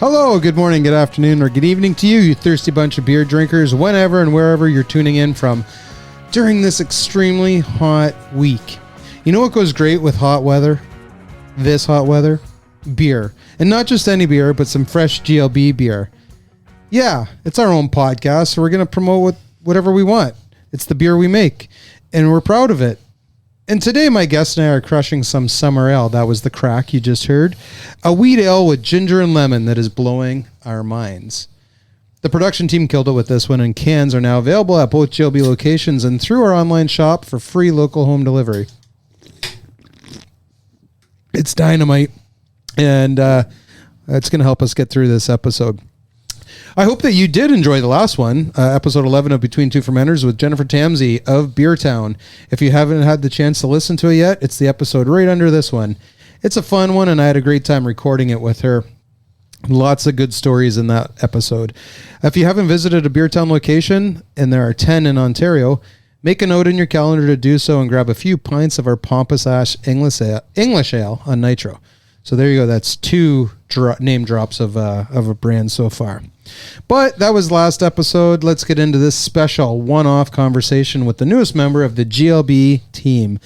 Hello, good morning, good afternoon, or good evening to you, you thirsty bunch of beer drinkers, whenever and wherever you're tuning in from during this extremely hot week. You know what goes great with hot weather? This hot weather? Beer. And not just any beer, but some fresh GLB beer. Yeah, it's our own podcast, so we're going to promote whatever we want. It's the beer we make, and we're proud of it. And today, my guest and I are crushing some summer ale. That was the crack you just heard. A wheat ale with ginger and lemon that is blowing our minds. The production team killed it with this one, and cans are now available at both GLB locations and through our online shop for free local home delivery. It's dynamite, and it's going to help us get through this episode. I hope that you did enjoy the last one, episode 11 of Between Two Fermenters with Jennifer Tamsey of Beertown. If you haven't had the chance to listen to it yet, it's the episode right under this one. It's a fun one, and I had a great time recording it with her. Lots of good stories in that episode. If you haven't visited a Beertown location, and there are 10 in Ontario, make a note in your calendar to do so and grab a few pints of our Pompous Ash English Ale on Nitro. So there you go. That's two name drops of a brand so far. But that was last episode. Let's get into this special one-off conversation with the newest member of the GLB team.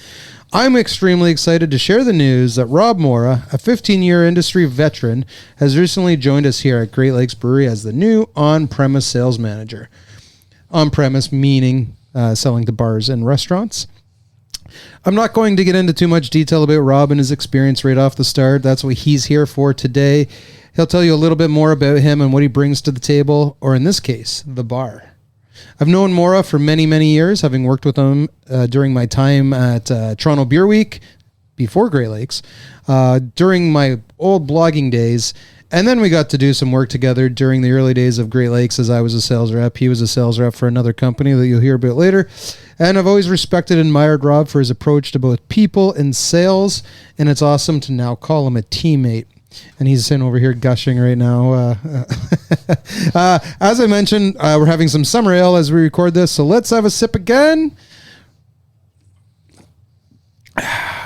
I'm extremely excited to share the news that Rob Morra, a 15-year industry veteran, has recently joined us here at Great Lakes Brewery as the new on-premise sales manager. On-premise meaning selling to bars and restaurants. I'm not going to get into too much detail about Rob and his experience right off the start. That's what he's here for today. He'll tell you a little bit more about him and what he brings to the table, or in this case, the bar. I've known Morra for many, many years, having worked with him during my time at Toronto Beer Week, before Great Lakes, during my old blogging days, and then we got to do some work together during the early days of Great Lakes as I was a sales rep. He was a sales rep for another company that you'll hear about later. And I've always respected and admired Rob for his approach to both people and sales, and it's awesome to now call him a teammate. And he's sitting over here gushing right now. As I mentioned, we're having some summer ale as we record this, so let's have a sip again.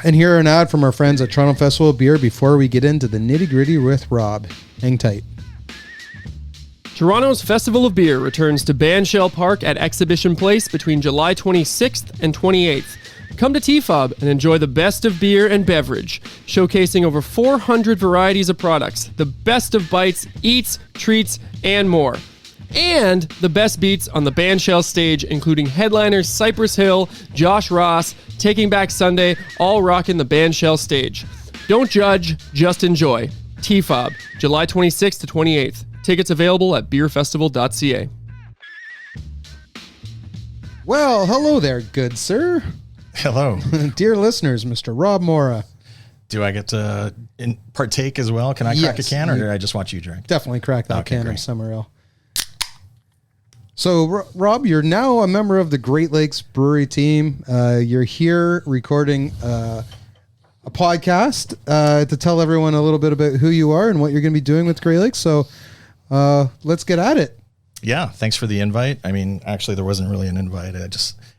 And here an ad from our friends at Toronto Festival of Beer before we get into the nitty-gritty with Rob. Hang tight. Toronto's Festival of Beer returns to Bandshell Park at Exhibition Place between July 26th and 28th. Come to TFOB and enjoy the best of beer and beverage, showcasing over 400 varieties of products, the best of bites, eats, treats, and more. And the best beats on the Bandshell stage, including headliners Cypress Hill, Josh Ross, Taking Back Sunday, all rocking the Bandshell stage. Don't judge, just enjoy. TFOB, July 26th to 28th. Tickets available at beerfestival.ca. Well, hello there, good sir. Hello. Dear listeners, Mr. Rob Morra. Do I get to partake as well? Can I crack a can, or did I just watch you drink? Definitely crack that can of summer ale. So, Rob, you're now a member of the Great Lakes Brewery team. You're here recording a podcast to tell everyone a little bit about who you are and what you're going to be doing with Great Lakes. So let's get at it. Yeah, thanks for the invite. I mean, actually, there wasn't really an invite.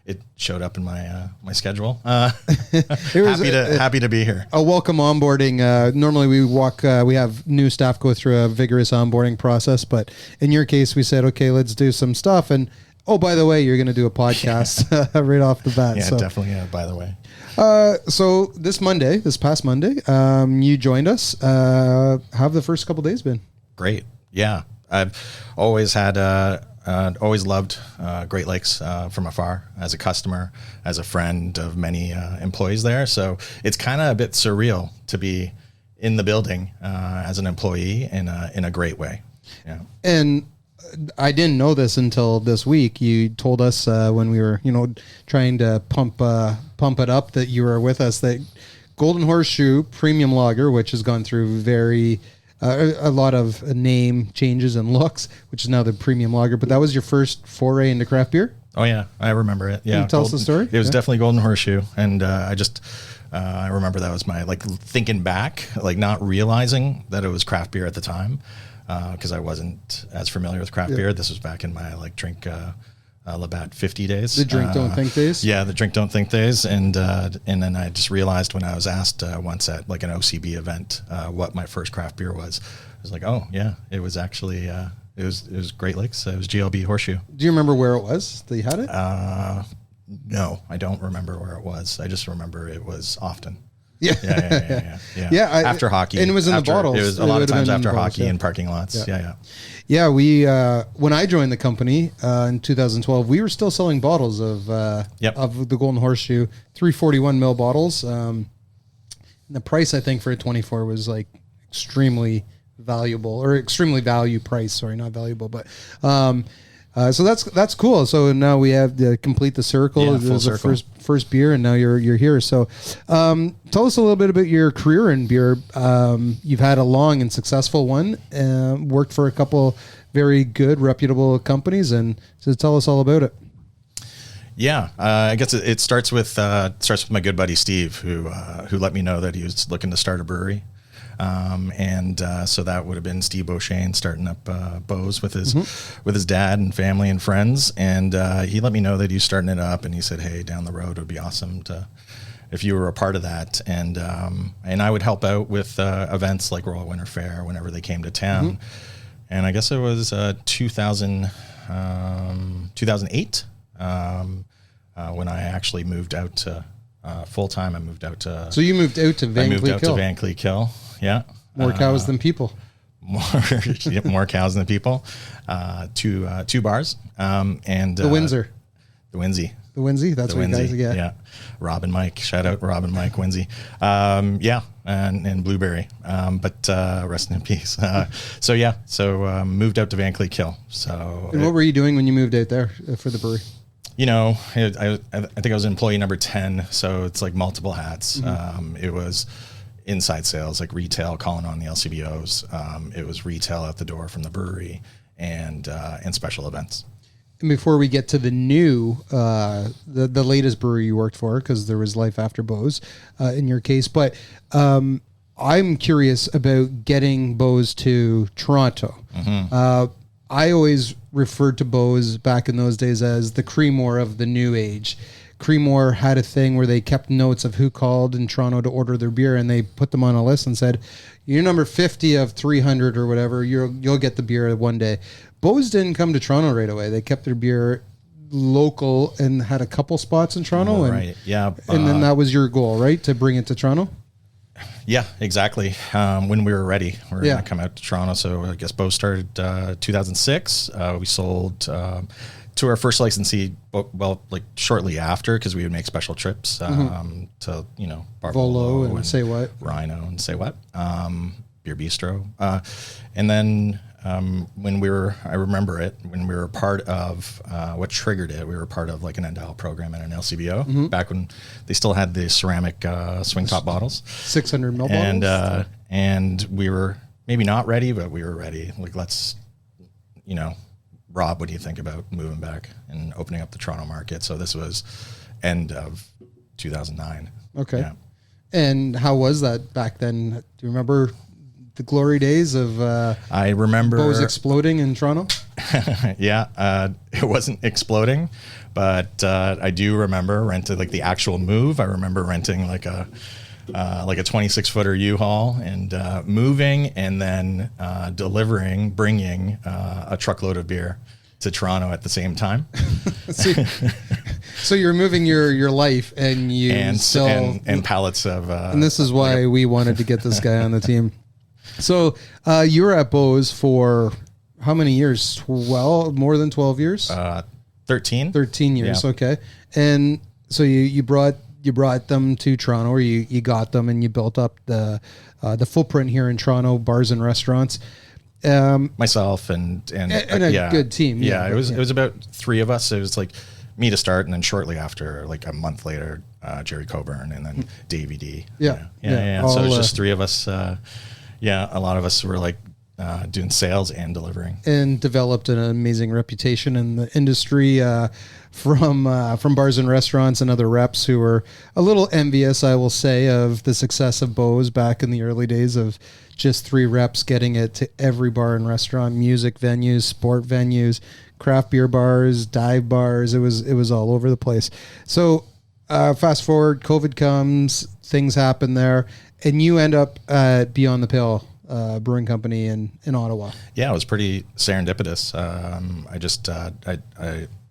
It showed up in my my schedule. Happy to be here. A welcome onboarding. Normally we have new staff go through a vigorous onboarding process, but in your case, we said, okay, let's do some stuff. And oh, by the way, you're going to do a podcast right off the bat. Yeah, so. Definitely. Yeah, by the way. So this past Monday, you joined us. How have the first couple days been? Great. Yeah, I've always loved Great Lakes from afar, as a customer, as a friend of many employees there. So it's kind of a bit surreal to be in the building as an employee in a great way. Yeah. And I didn't know this until this week. You told us when we were, trying to pump it up that you were with us, that Golden Horseshoe Premium Lager, which has gone through a lot of name changes and looks, which is now the Premium Lager, but that was your first foray into craft beer? Oh yeah, I remember it. Yeah. Can you tell us the story? It was definitely Golden Horseshoe. And I remember that was my, thinking back, not realizing that it was craft beer at the time, because I wasn't as familiar with craft beer. This was back in my drink Labatt 50 days. The drink don't think days? Yeah, the drink don't think days. And then I just realized when I was asked once at an OCB event what my first craft beer was, was like, oh yeah, it was actually it was Great Lakes. It was GLB Horseshoe. Do you remember where it was that you had it? No, I don't remember where it was. I just remember it was often. Yeah. Yeah. After hockey, and it was in the bottles. It was a lot of times after hockey yeah. in parking lots. Yeah, we when I joined the company in 2012, we were still selling bottles of the Golden Horseshoe 341 ml bottles. And the price I think for a 24 was like extremely valuable or extremely value price. Sorry, not valuable, but. So that's cool. So now we have to complete the circle. Yeah, It was full circle. the first beer, and now you're here. So, tell us a little bit about your career in beer. You've had a long and successful one. Worked for a couple very good, reputable companies, and so tell us all about it. Yeah, I guess it starts with my good buddy Steve, who let me know that he was looking to start a brewery. So that would have been Steve Beauchesne starting up Beau's with his dad and family and friends, and he let me know that he was starting it up, and he said, "Hey, down the road it would be awesome if you were a part of that," and I would help out with events like Royal Winter Fair whenever they came to town, and I guess it was 2008 when I actually moved out to full time. I moved out to. So you moved out to Van Cleek Hill. Yeah. More cows than people. More cows than people. Two bars. And the Windsor. The Winsey. The Winsey. That's what you guys get. Yeah. Rob and Mike. Shout out Rob and Mike Winsey. And Blueberry. But rest in peace. So moved out to Van Cleek Hill. So. And what were you doing when you moved out there for the brewery? You know, I think I was employee number 10, so it's like multiple hats. It was inside sales, like retail, calling on the LCBOs. It was retail at the door from the brewery, and special events. And before we get to the new, the latest brewery you worked for, because there was life after Beau's in your case, but I'm curious about getting Beau's to Toronto. I always referred to Beau's back in those days as the Creemore of the new age. Creemore had a thing where they kept notes of who called in Toronto to order their beer, and they put them on a list and said, "You're number 50 of 300 or whatever. You'll get the beer one day." Beau's didn't come to Toronto right away. They kept their beer local and had a couple spots in Toronto. Right. Yeah. And then that was your goal, right? To bring it to Toronto? Yeah, exactly. When we were ready, we were going to come out to Toronto. So I guess Beau started 2006. We sold to our first licensee, like shortly after, because we would make special trips to, Bar Volo and Say What. Rhino and Say What, Beer Bistro. And then when we were a part of what triggered it, we were part of like an NDAL program at an LCBO back when they still had the ceramic swing top bottles, 600 ml bottles. And we were maybe not ready, but we were ready. Like, let's, Rob, what do you think about moving back and opening up the Toronto market? So this was end of 2009. Okay. Yeah. And how was that back then? Do you remember the glory days of I remember Beau's exploding in Toronto? Yeah, it wasn't exploding, but I do remember renting like the actual move. I remember renting like a 26-footer U-Haul and moving, and then bringing a truckload of beer to Toronto at the same time. So you're moving your life, and you and pallets of. And this is why we wanted to get this guy on the team. So you were at Beau's for how many years? 12, more than 12 years? 13. 13 years, yeah. Okay. And so you brought them to Toronto, or you got them and you built up the footprint here in Toronto, bars and restaurants. Myself and a good team. Yeah, it was about three of us. It was like me to start, and then shortly after, like a month later, Jerry Coburn, and then Davey D. Yeah. So it was just three of us. A lot of us were like doing sales and delivering, and developed an amazing reputation in the industry from bars and restaurants and other reps who were a little envious, I will say, of the success of Beau's back in the early days of just 3 reps getting it to every bar and restaurant, music venues, sport venues, craft beer bars, dive bars. It was all over the place. So fast forward, COVID comes, things happen there, and you end up at Beyond the Pale brewing company in Ottawa. Yeah, it was pretty serendipitous.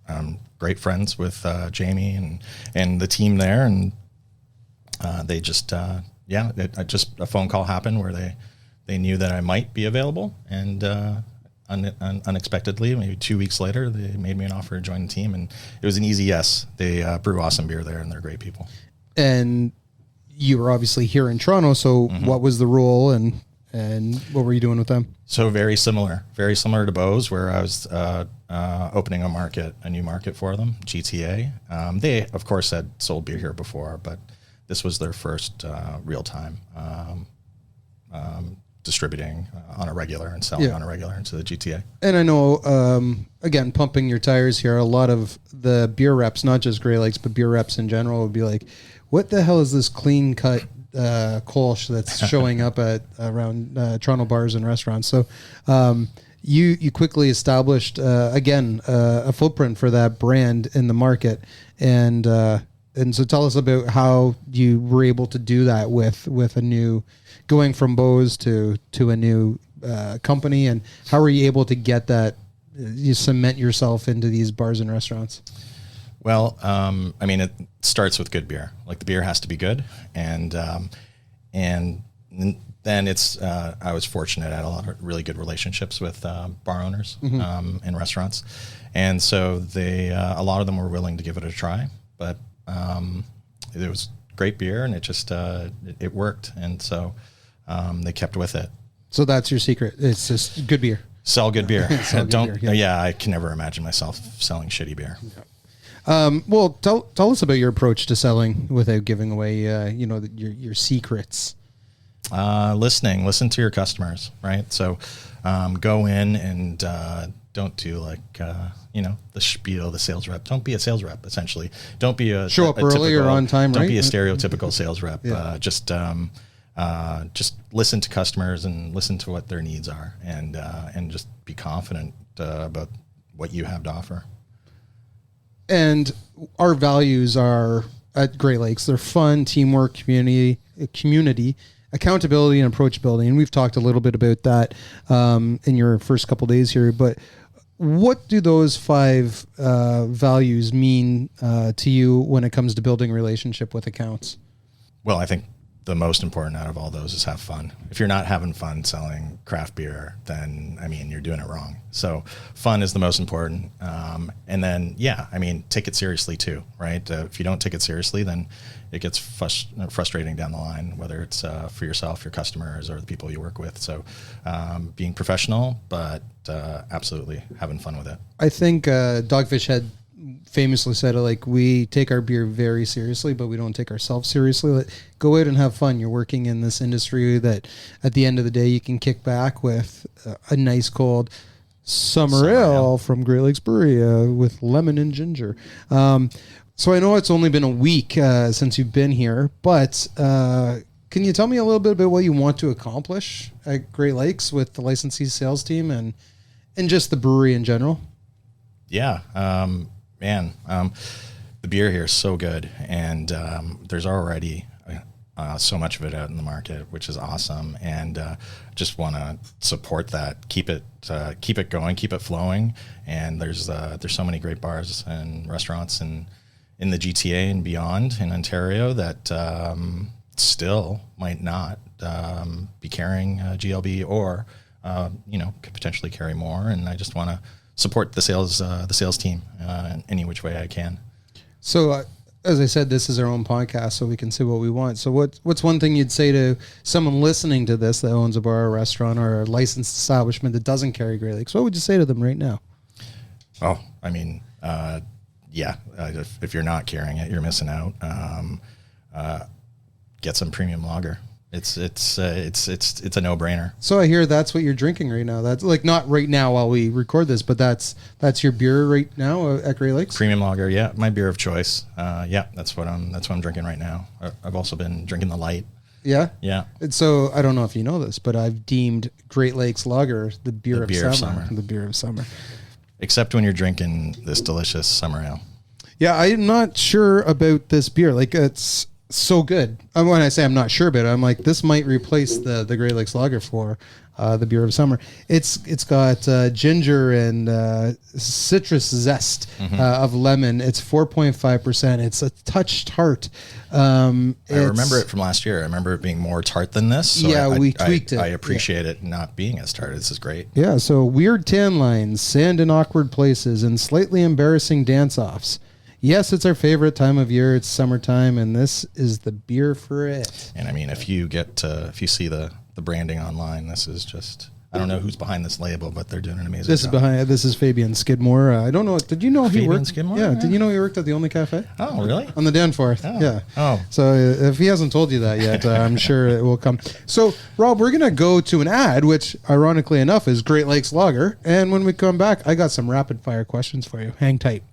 I'm great friends with Jamie and the team there, and they just a phone call happened where they knew that I might be available, and unexpectedly, maybe 2 weeks later, they made me an offer to join the team, and it was an easy yes. They brew awesome beer there, and they're great people. And you were obviously here in Toronto, so what was the role and what were you doing with them? So very similar to Bose, where I was opening a new market for them, GTA. They, of course, had sold beer here before, but this was their first real time distributing on a regular and selling on a regular into the GTA. And I know, again, pumping your tires here, a lot of the beer reps, not just Grey Lakes, but beer reps in general would be like, what the hell is this clean cut Kolsch that's showing up at around Toronto bars and restaurants? So you quickly established, a footprint for that brand in the market. And so tell us about how you were able to do that with a new, going from Bose to a new company, and how were you able to get that, you cement yourself into these bars and restaurants? Well, it starts with good beer. Like, the beer has to be good, and then it's. I was fortunate. I had a lot of really good relationships with bar owners and restaurants, and so a lot of them were willing to give it a try. But it was great beer, and it just it worked, and so they kept with it. So that's your secret. It's just good beer. Sell good beer. Sell good beer, yeah. I can never imagine myself selling shitty beer. Yeah. Well, tell us about your approach to selling without giving away, your secrets. Listen to your customers, right? So, go in and don't do the spiel, the sales rep. Don't be a sales rep. Essentially, don't be show up early or on time. Don't right? be a stereotypical sales rep. Yeah. Just listen to customers and listen to what their needs are, and just be confident about what you have to offer. And our values are at Great Lakes. They're fun, teamwork, community, accountability, and approachability. And we've talked a little bit about that in your first couple of days here. But what do those 5 values mean to you when it comes to building a relationship with accounts? Well, I think the most important out of all those is have fun. If you're not having fun selling craft beer, then, you're doing it wrong. So fun is the most important. And then, take it seriously too, right? If you don't take it seriously, then it gets frustrating down the line, whether it's for yourself, your customers, or the people you work with. So being professional, but absolutely having fun with it. I think Dogfish Head famously said, we take our beer very seriously, but we don't take ourselves seriously. Go out and have fun. You're working in this industry that at the end of the day, you can kick back with a nice cold summer ale from Great Lakes Brewery with lemon and ginger. So I know it's only been a week since you've been here, but can you tell me a little bit about what you want to accomplish at Great Lakes with the licensee sales team and just the brewery in general? Yeah. The beer here is so good, and there's already so much of it out in the market, which is awesome. And just want to support that, keep it going, keep it flowing. And there's so many great bars and restaurants in the GTA and beyond in Ontario that still might not be carrying GLB or could potentially carry more. And I just want to support the sales team in any which way I can. So, as I said, this is our own podcast, so we can say what we want. So, what's one thing you'd say to someone listening to this that owns a bar, or restaurant, or a licensed establishment that doesn't carry Great Lakes? What would you say to them right now? Oh, if you're not carrying it, you're missing out. Get some premium lager. It's a no-brainer. So I hear that's what you're drinking right now. That's not right now while we record this, but that's your beer right now at Great Lakes. Premium lager, yeah, my beer of choice. That's what I'm drinking right now. I've also been drinking the light. Yeah, yeah. And so I don't know if you know this, but I've deemed Great Lakes Lager the beer of summer. The beer of summer. Except when you're drinking this delicious summer ale. Yeah, I'm not sure about this beer. so good. When I say I'm not sure, but I'm like, this might replace the Great Lakes Lager for the beer of summer. It's got ginger and citrus zest of lemon. It's 4.5%. It's a touch tart. I remember it from last year. I remember it being more tart than this. So we tweaked it. I appreciate it not being as tart. This is great. Yeah, so weird tan lines, sand in awkward places, and slightly embarrassing dance-offs. Yes, it's our favorite time of year. It's summertime, and this is the beer for it. And I mean, if you see the branding online, this is just, I don't know who's behind this label, but they're doing an amazing job. This is Fabian Skidmore. I don't know. Did you know he worked? Skidmore? Yeah. Did you know he worked at the Only Cafe? Oh, really? On the Danforth. Oh. Yeah. Oh. So if he hasn't told you that yet, I'm sure it will come. So Rob, we're gonna go to an ad, which ironically enough is Great Lakes Lager, and when we come back, I got some rapid fire questions for you. Hang tight.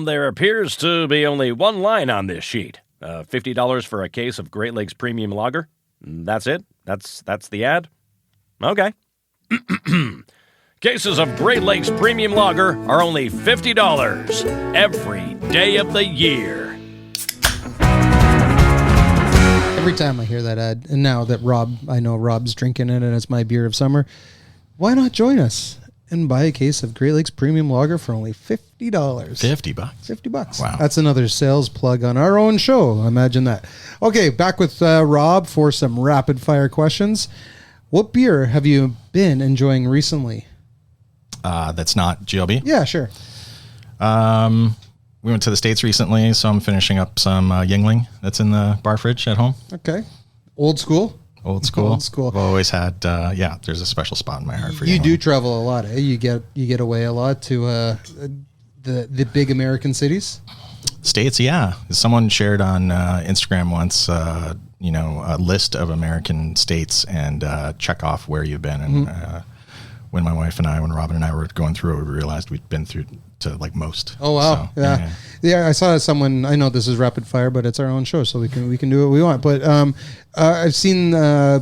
There appears to be only one line on this sheet. $50 for a case of Great Lakes Premium Lager. That's it? That's the ad? Okay. Cases of Great Lakes Premium Lager are only $50 every day of the year. Every time I hear that ad, and now that I know Rob's drinking it and it's my beer of summer, why not join us and buy a case of Great Lakes Premium Lager for only $50? $50. $50. Wow. That's another sales plug on our own show. Imagine that. Okay, back with Rob for some rapid fire questions. What beer have you been enjoying recently? That's not GLB? Yeah, sure. We went to the States recently, so I'm finishing up some Yingling that's in the bar fridge at home. Okay. Old school? Old school. Old school. I've always had, there's a special spot in my heart for you. Yingling. Do travel a lot, eh? You get away a lot to the big American cities? States, yeah. Someone shared on Instagram once, a list of American states and check off where you've been. And when Robin and I were going through it, we realized we'd been through to like most. Oh wow, so, yeah. I saw someone. I know this is rapid fire, but it's our own show, so we can do what we want. But I've seen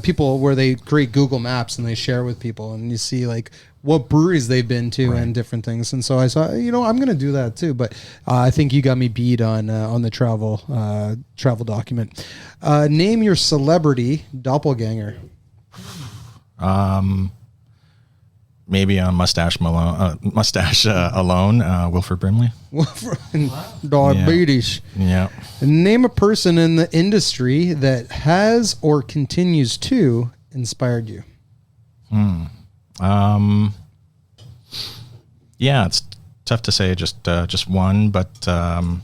people where they create Google Maps and they share with people, and you see like what breweries they've been to and different things. And so I saw, I'm going to do that too. But I think you got me beat on the travel document. Name your celebrity doppelganger. Maybe on Mustache Alone, Wilford Brimley. Diabetes. Yeah. Name a person in the industry that has or continues to inspired you. Yeah, it's tough to say just one, but I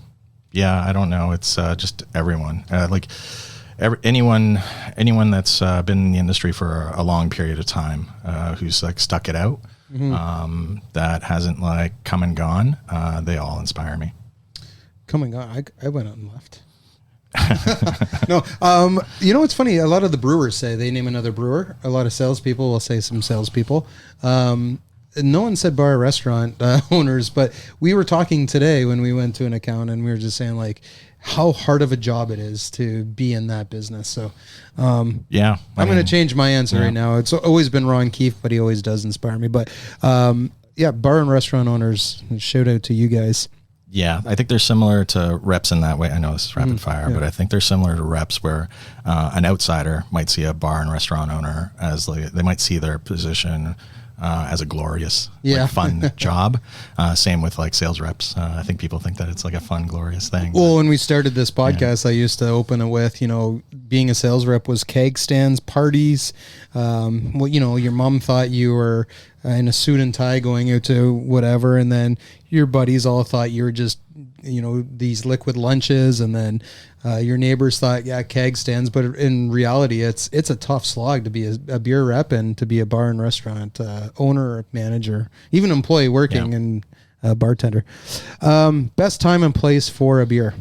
don't know. It's just everyone. Anyone that's been in the industry for a long period of time, who's like stuck it out, that hasn't like come and gone, they all inspire me. Come and gone. I went out and left. No, it's funny. A lot of the brewers say they name another brewer. A lot of salespeople will say some salespeople. No one said bar or restaurant owners, but we were talking today when we went to an account, and we were just saying like how hard of a job it is to be in that business. So, I'm going to change my answer right now. It's always been Ron Keefe, but he always does inspire me. But bar and restaurant owners, shout out to you guys. Yeah, I think they're similar to reps in that way. I know this is rapid fire, but I think they're similar to reps where an outsider might see a bar and restaurant owner as like, they might see their position as a glorious, fun job. Same with like sales reps. I think people think that it's like a fun, glorious thing. Well, when we started this podcast, I used to open it with, being a sales rep was keg stands, parties. Your mom thought you were in a suit and tie going out to whatever, and then your buddies all thought you were just, these liquid lunches, and then your neighbors thought, keg stands. But in reality, it's a tough slog to be a beer rep and to be a bar and restaurant owner, manager, even employee working and bartender. Best time and place for a beer.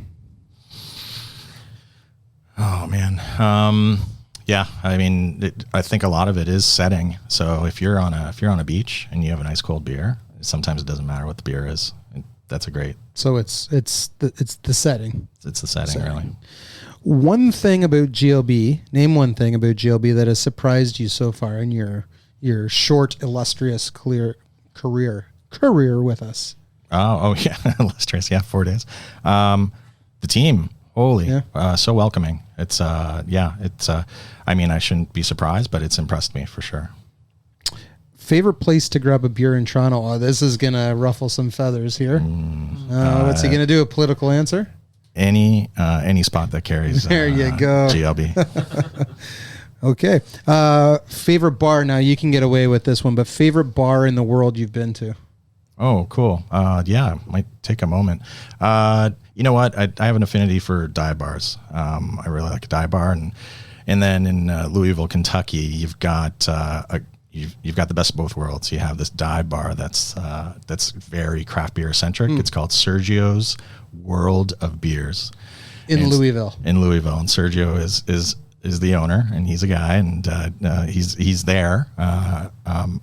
Oh man. I think a lot of it is setting. So if you're on a beach and you have a nice cold beer, sometimes it doesn't matter what the beer is. That's a great. So it's the setting. It's the setting, really. One thing about GLB. Name one thing about GLB that has surprised you so far in your short, illustrious, career with us. Oh yeah, less trace. Yeah, 4 days. The team, holy, so welcoming. It's I mean, I shouldn't be surprised, but it's impressed me for sure. Favorite place to grab a beer in Toronto? Oh, this is gonna ruffle some feathers here. What's he gonna do? A political answer? Any spot that carries. There you go. GLB. Okay. Favorite bar? Now you can get away with this one, but favorite bar in the world you've been to? Oh, cool. Yeah, might take a moment. You know what? I have an affinity for dive bars. I really like a dive bar, and then in Louisville, Kentucky, you've got you've got the best of both worlds. You have this dive bar that's very craft beer centric. It's called Sergio's World of Beers In Louisville, and Sergio is the owner, and he's a guy, and he's there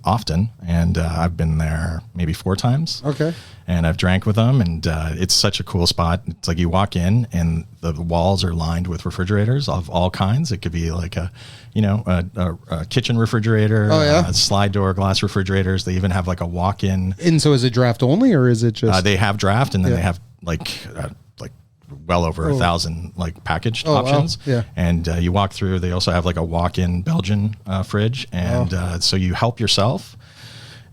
often, and I've been there maybe 4 times. Okay. And I've drank with them, and it's such a cool spot. It's like you walk in, and the walls are lined with refrigerators of all kinds. It could be like a kitchen refrigerator, slide door glass refrigerators. They even have like a walk-in. And so is it draft only, or is it just? They have draft, and then they have like well over 1,000 like packaged options. Wow. Yeah. And you walk through. They also have like a walk-in Belgian fridge, and so you help yourself,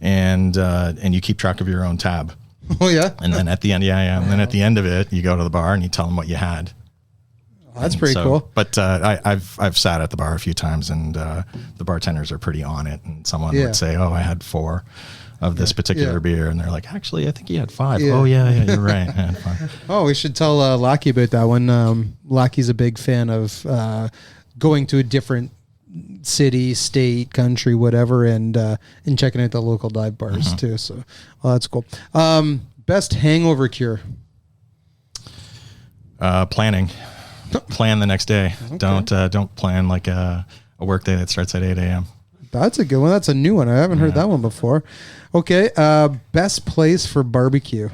and you keep track of your own tab. Oh yeah. And then at the end, and then at the end of it, you go to the bar and you tell them what you had. That's pretty cool. But I've sat at the bar a few times, and the bartenders are pretty on it. And someone would say, "Oh, I had 4 of this particular beer," and they're like, "Actually, I think you had 5." Yeah. Oh yeah, you're right. I had 5. Oh, we should tell Lockie about that one. Lockie's a big fan of going to a different city, state, country, whatever, and checking out the local dive bars too. So, that's cool. Best hangover cure? Planning. Plan the next day. Okay. Don't plan like a work day that starts at 8 a.m. That's a good one. That's a new one. I haven't heard that one before. Okay. Best place for barbecue?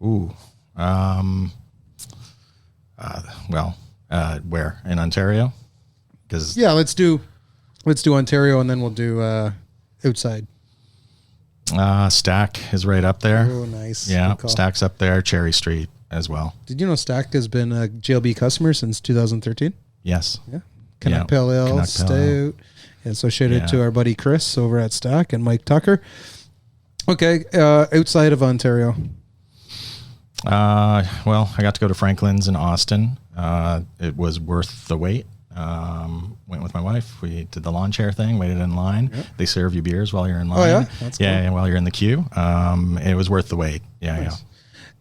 Ooh. Where? In Ontario? Because let's do Ontario, and then we'll do outside. Stack is right up there. Oh, nice. Yeah, Stack's up there. Cherry Street as well. Did you know Stack has been a GLB customer since 2013? Yes. Yeah. Canuck Pale Ale, Stout. And so shout out to our buddy Chris over at Stack and Mike Tucker. Okay, outside of Ontario. Well, I got to go to Franklin's in Austin. It was worth the wait. Went with my wife. We did the lawn chair thing, waited in line. Yep. They serve you beers while you're in line. Oh, yeah? That's cool. Yeah, while you're in the queue. It was worth the wait. Yeah, nice.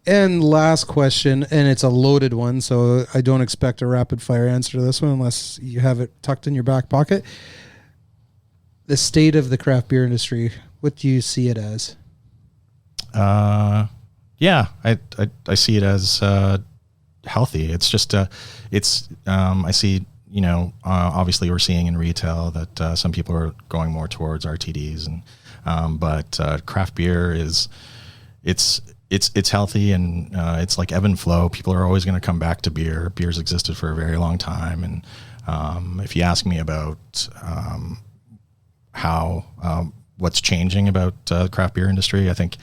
And last question, and it's a loaded one, so I don't expect a rapid fire answer to this one unless you have it tucked in your back pocket. The state of the craft beer industry, what do you see it as? I see it as healthy. It's just I see, obviously we're seeing in retail that some people are going more towards RTDs, and but craft beer is it's healthy, and it's like ebb and flow. People are always going to come back to beer. Beer's existed for a very long time, and if you ask me about how what's changing about the craft beer industry, I think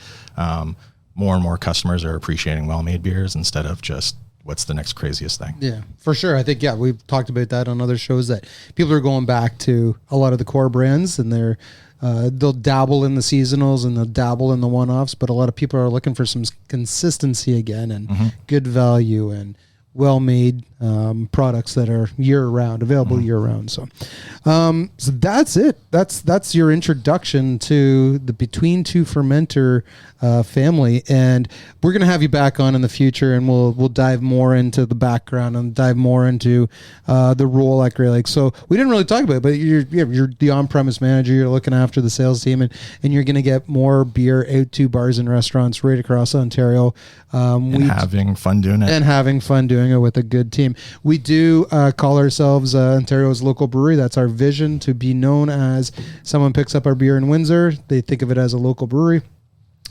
more and more customers are appreciating well-made beers instead of just what's the next craziest thing. Yeah, for sure. I think, we've talked about that on other shows, that people are going back to a lot of the core brands, and they'll dabble in the seasonals and they'll dabble in the one-offs, but a lot of people are looking for some consistency again, and good value and well-made products that are year-round, available year-round. So that's it. That's your introduction to the Between Two Fermenter family, and we're going to have you back on in the future, and we'll dive more into the background and dive more into the role at Great Lakes. So we didn't really talk about it, but you're the on-premise manager. You're looking after the sales team, and you're going to get more beer out to bars and restaurants right across Ontario. Having fun doing it with a good team. We do call ourselves Ontario's local brewery. That's our vision, to be known as someone picks up our beer in Windsor, they think of it as a local brewery.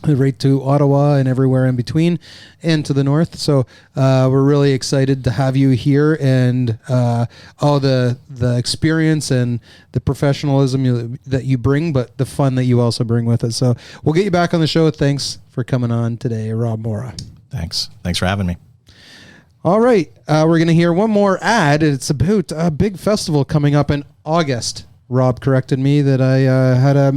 right to Ottawa and everywhere in between and to the north. So we're really excited to have you here, and all the experience and the professionalism that you bring, but the fun that you also bring with it. So we'll get you back on the show. Thanks for coming on today, Rob Morra. Thanks for having me. All right. We're going to hear one more ad. It's about a big festival coming up in August. Rob corrected me that I had I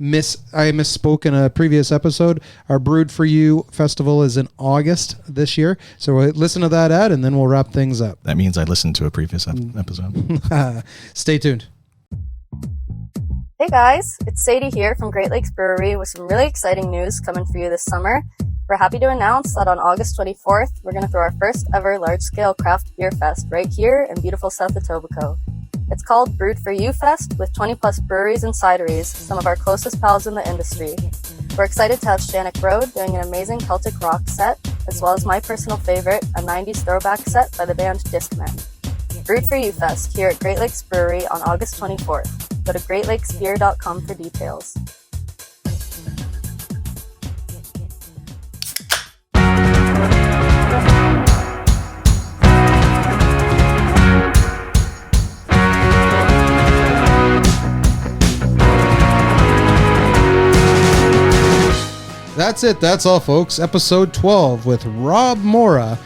misspoke in a previous episode. Our Brewed for You festival is in August this year. So we'll listen to that ad and then we'll wrap things up. That means I listened to a previous episode. Stay tuned. Hey guys, it's Sadie here from Great Lakes Brewery with some really exciting news coming for you this summer. We're happy to announce that on August 24th, we're going to throw our first ever large-scale craft beer fest right here in beautiful South Etobicoke. It's called Brewed for You Fest with 20 plus breweries and cideries, some of our closest pals in the industry. We're excited to have Shannock Road doing an amazing Celtic rock set, as well as my personal favorite, a 90s throwback set by the band Discman. Brewed for You Fest here at Great Lakes Brewery on August 24th. Go to greatlakesbeer.com for details. That's it. That's all, folks. Episode 12 with Rob Morra,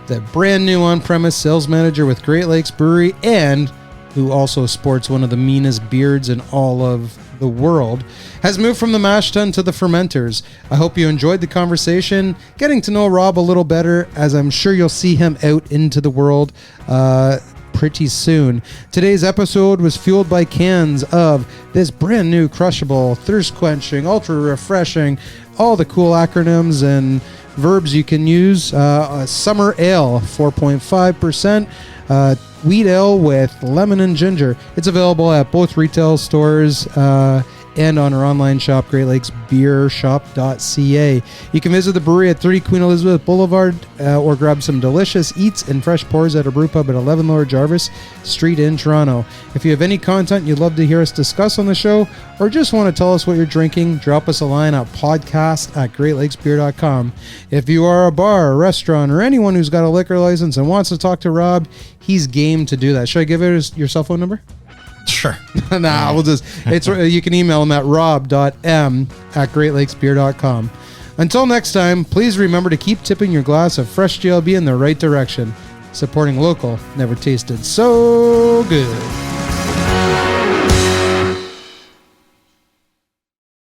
the brand new on-premise sales manager with Great Lakes Brewery, and who also sports one of the meanest beards in all of the world, has moved from the mash tun to the fermenters. I hope you enjoyed the conversation, getting to know Rob a little better, as I'm sure you'll see him out into the world pretty soon. Today's episode was fueled by cans of this brand new crushable, thirst quenching, ultra refreshing, all the cool acronyms and verbs you can use. Summer Ale, 4.5%. Wheat ale with lemon and ginger. It's available at both retail stores and on our online shop, greatlakesbeershop.ca. You can visit the brewery at 30 Queen Elizabeth Boulevard or grab some delicious eats and fresh pours at our brew pub at 11 Lower Jarvis Street in Toronto. If you have any content you'd love to hear us discuss on the show, or just want to tell us what you're drinking, drop us a line at podcast@greatlakesbeer.com. If you are a bar, a restaurant, or anyone who's got a liquor license and wants to talk to Rob, he's game to do that. Should I give it your cell phone number? Sure. Nah, we'll just, you can email him at rob.m@greatlakesbeer.com. Until next time, please remember to keep tipping your glass of fresh GLB in the right direction. Supporting local never tasted so good.